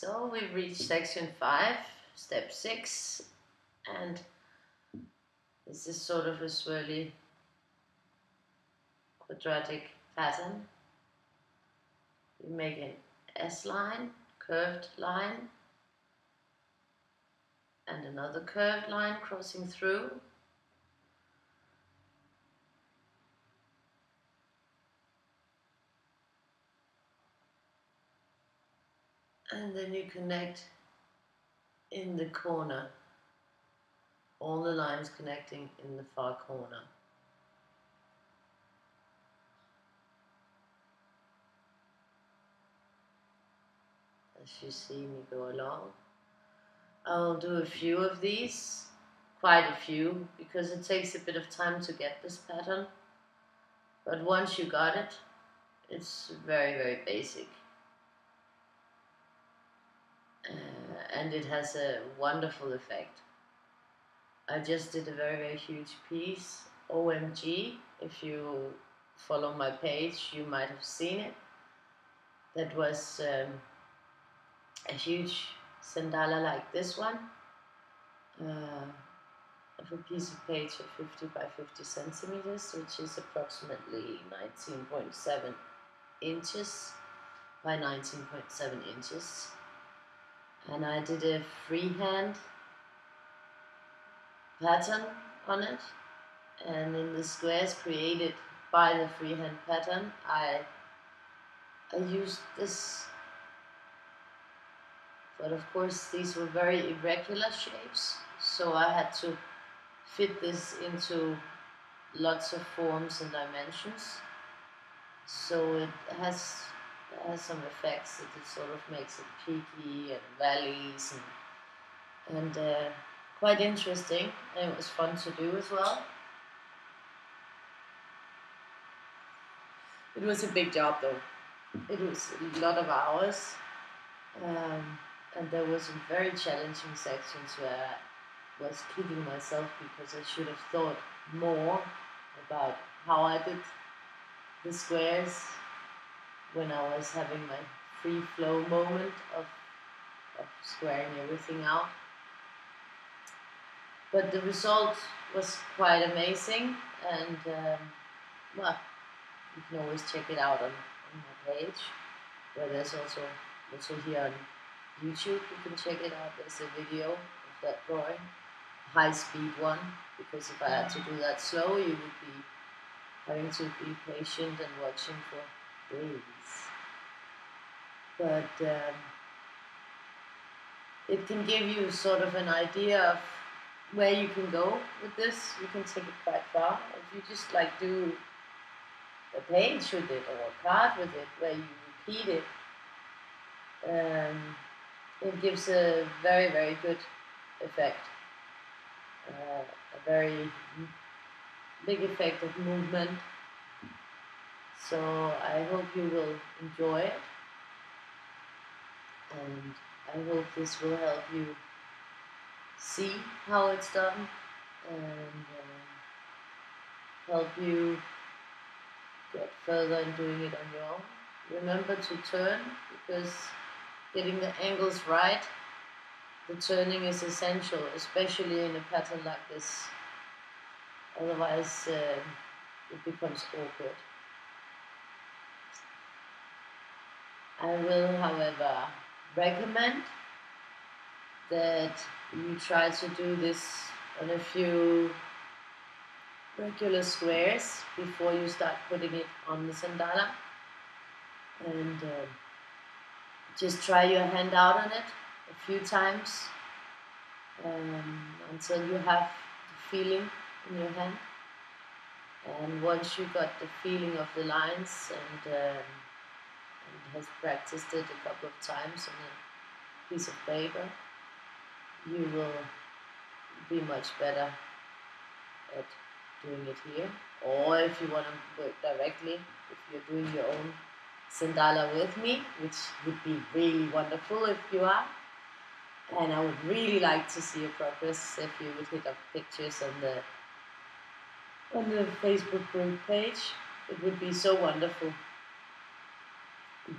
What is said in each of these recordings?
So we've reached section 5, step 6, and this is sort of a swirly quadratic pattern. You make an S line, curved line, and another curved line crossing through. And then you connect in the corner, all the lines connecting in the far corner. As you see me go along. I'll do a few of these, quite a few, because it takes a bit of time to get this pattern. But once you got it, it's very, very basic. And it has a wonderful effect. I just did a very, very huge piece, OMG. If you follow my page, you might have seen it. That was a huge Zendala like this one, of a piece of page of 50 by 50 centimeters, which is approximately 19.7 inches by 19.7 inches. And I did a freehand pattern on it, and in the squares created by the freehand pattern, I used this. But of course these were very irregular shapes, so I had to fit this into lots of forms and dimensions. So it has some effects that it sort of makes it peaky and valleys and quite interesting, and it was fun to do as well. It was a big job though. It was a lot of hours. And there were some very challenging sections where I was kicking myself because I should have thought more about how I did the squares when I was having my free flow moment of squaring everything out. But the result was quite amazing, and well, you can always check it out on my page, where there's also here on YouTube, you can check it out. There's a video of that drawing, high-speed one, because if I had to do that slow, you would be having to be patient and watching for days. But it can give you sort of an idea of where you can go with this. You can take it quite far. If you just like do a page with it or a card with it, where you repeat it, it gives a very, very good effect, a very big effect of movement. So I hope you will enjoy it, and I hope this will help you see how it's done and help you get further in doing it on your own. Remember to turn, because getting the angles right, the turning is essential, especially in a pattern like this. Otherwise, it becomes awkward. I will, however, recommend that you try to do this on a few regular squares before you start putting it on the Zendala. And just try your hand out on it a few times until you have the feeling in your hand. And once you got the feeling of the lines and has practiced it a couple of times on a piece of paper, you will be much better at doing it here. Or if you want to work directly, if you're doing your own Zendala with me, which would be really wonderful if you are, and I would really like to see your progress if you would hit up pictures on the Facebook group page. It would be so wonderful.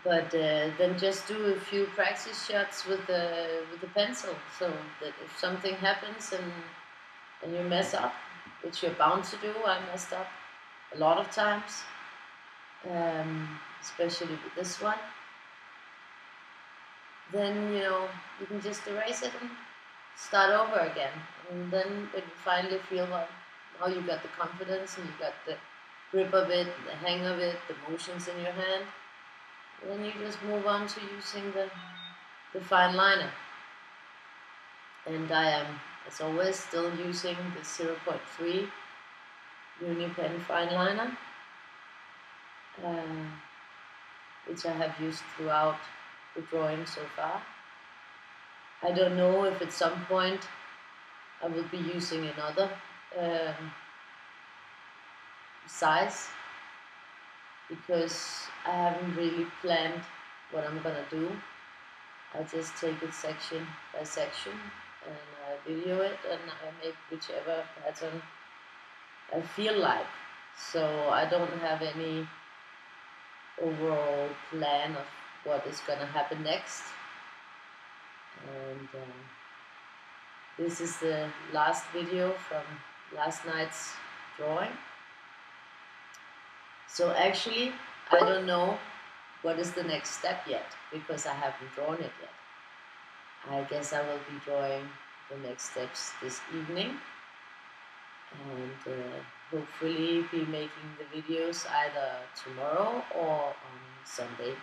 But then just do a few practice shots with the pencil, so that if something happens and you mess up, which you're bound to do. I messed up a lot of times, especially with this one. Then you can just erase it and start over again. And then when you finally feel like now you got the confidence and you got the grip of it, the hang of it, the motions in your hand, then you just move on to using the fine liner. And I am, as always, still using the 0.3 Uni Pen fine liner, which I have used throughout the drawing so far. I don't know if at some point I will be using another size, because I haven't really planned what I'm gonna do. I just take it section by section and I video it and I make whichever pattern I feel like. So I don't have any overall plan of what is gonna happen next. And this is the last video from last night's drawing. So actually, I don't know what is the next step yet, because I haven't drawn it yet. I guess I will be drawing the next steps this evening, and hopefully be making the videos either tomorrow or on Sunday.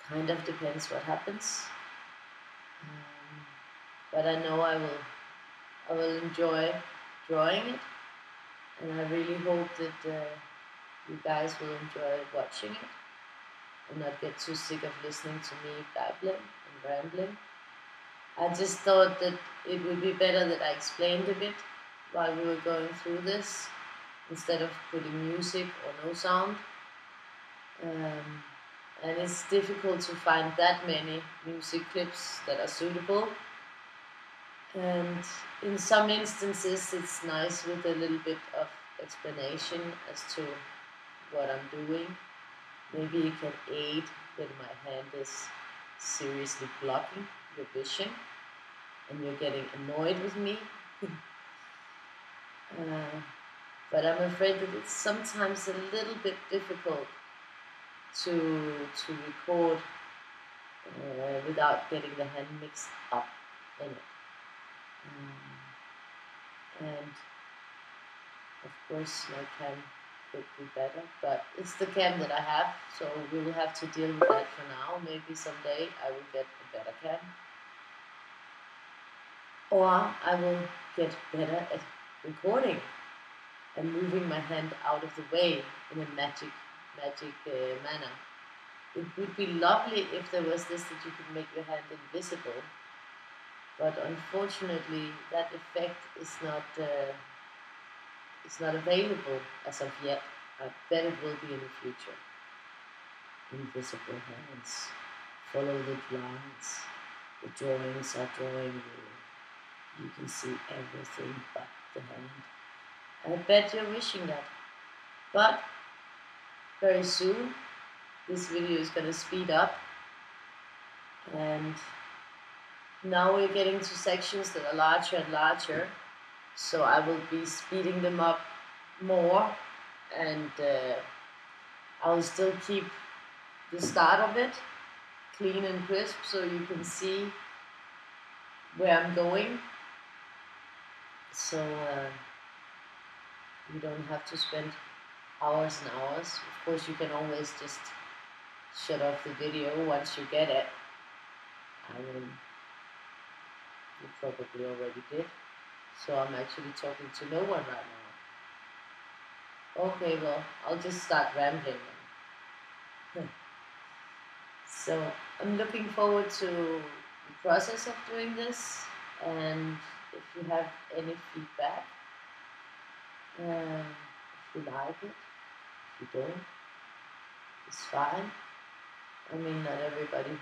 Kind of depends what happens. But I know I will enjoy drawing it, and I really hope that you guys will enjoy watching it and not get too sick of listening to me babbling and rambling. I just thought that it would be better that I explained a bit while we were going through this, instead of putting music or no sound. And it's difficult to find that many music clips that are suitable. And in some instances it's nice with a little bit of explanation as to what I'm doing. Maybe it can aid when my hand is seriously blocking your vision and you're getting annoyed with me. But I'm afraid that it's sometimes a little bit difficult to record without getting the hand mixed up in it. And of course my cam could be better, but it's the cam that I have, so we will have to deal with that for now. Maybe someday I will get a better cam, or I will get better at recording and moving my hand out of the way in a magic manner. It would be lovely if there was this, that you could make your hand invisible, but unfortunately that effect is not available as of yet. I bet it will be in the future. Invisible hands. Follow the lines. The drawings are drawing you. You can see everything but the hand. I bet you're wishing that. But very soon this video is going to speed up, and now we're getting to sections that are larger and larger, so I will be speeding them up more, and I'll still keep the start of it clean and crisp so you can see where I'm going, so you don't have to spend hours and hours. Of course you can always just shut off the video once you get it. I mean, you probably already did. So I'm actually talking to no one right now. Okay, well, I'll just start rambling then. So I'm looking forward to the process of doing this, and if you have any feedback, if you like it, if you don't, it's fine. I mean, not everybody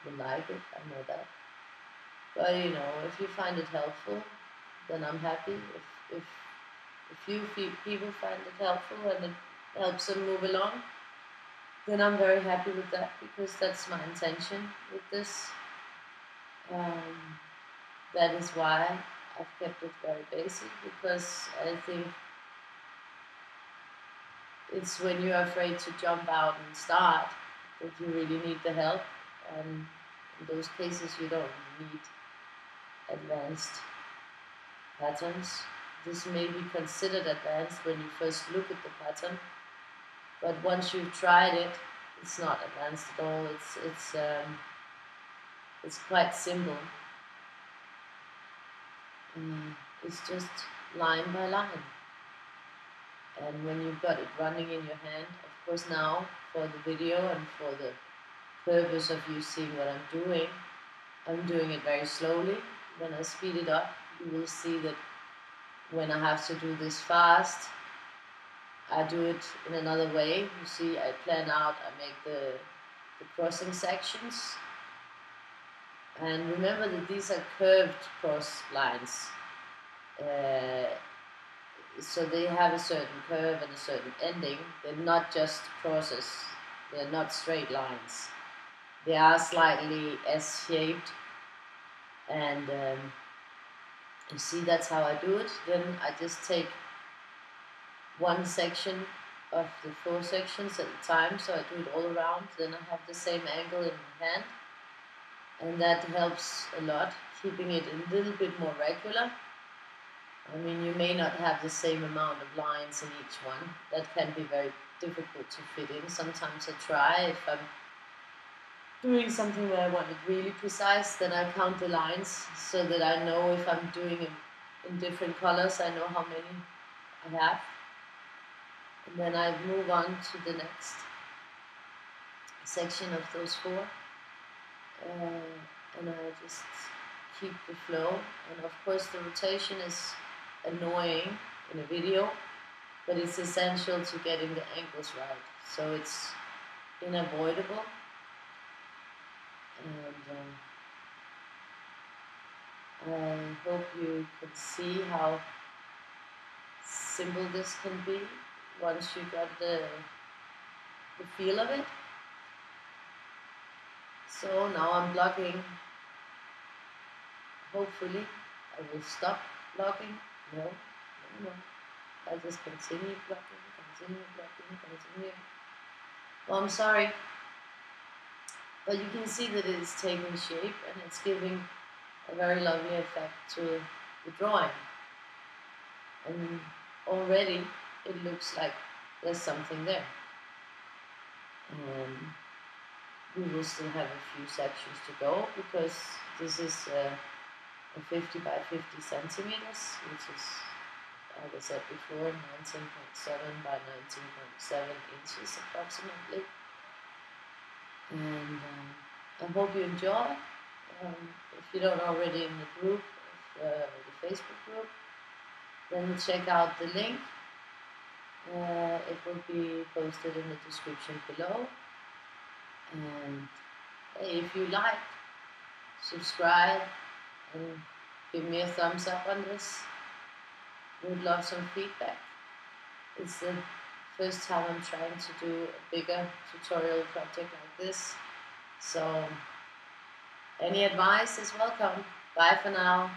will like it, I know that. But if you find it helpful, then I'm happy. If few people find it helpful and it helps them move along, then I'm very happy with that, because that's my intention with this. That is why I've kept it very basic, because I think it's when you're afraid to jump out and start that you really need the help, and in those cases you don't need advanced patterns. This may be considered advanced when you first look at the pattern, but once you've tried it, it's not advanced at all. It's quite simple. It's just line by line. And when you've got it running in your hand, of course now for the video and for the purpose of you seeing what I'm doing it very slowly. When I speed it up, you will see that when I have to do this fast, I do it in another way. You see, I plan out, I make the crossing sections. And remember that these are curved cross lines. So they have a certain curve and a certain ending. They're not just crosses. They're not straight lines. They are slightly S-shaped. And you see, that's how I do it. Then I just take one section of the 4 sections at a time, so I do it all around. Then I have the same angle in my hand, and that helps a lot, keeping it a little bit more regular. I mean, you may not have the same amount of lines in each one. That can be very difficult to fit in. Sometimes I try, if I'm doing something where I want it really precise, then I count the lines so that I know if I'm doing it in different colors, I know how many I have. And then I move on to the next section of those 4. And I just keep the flow. And of course the rotation is annoying in a video, but it's essential to getting the angles right. So it's unavoidable. And I hope you can see how simple this can be once you got the feel of it. So now I'm blocking. Hopefully I will stop blocking. No. I just continue blocking, continue. Well, I'm sorry, but you can see that it's taking shape and it's giving a very lovely effect to the drawing. And already it looks like there's something there. We will still have a few sections to go, because this is a 50 by 50 centimeters, which is, like I said before, 19.7 by 19.7 inches approximately. And I hope you enjoy. If you don't already in the group, the Facebook group, then check out the link. It will be posted in the description below. And hey, if you like, subscribe and give me a thumbs up on this. Would love some feedback. It's the first time I'm trying to do a bigger tutorial project like this, so any advice is welcome. Bye for now.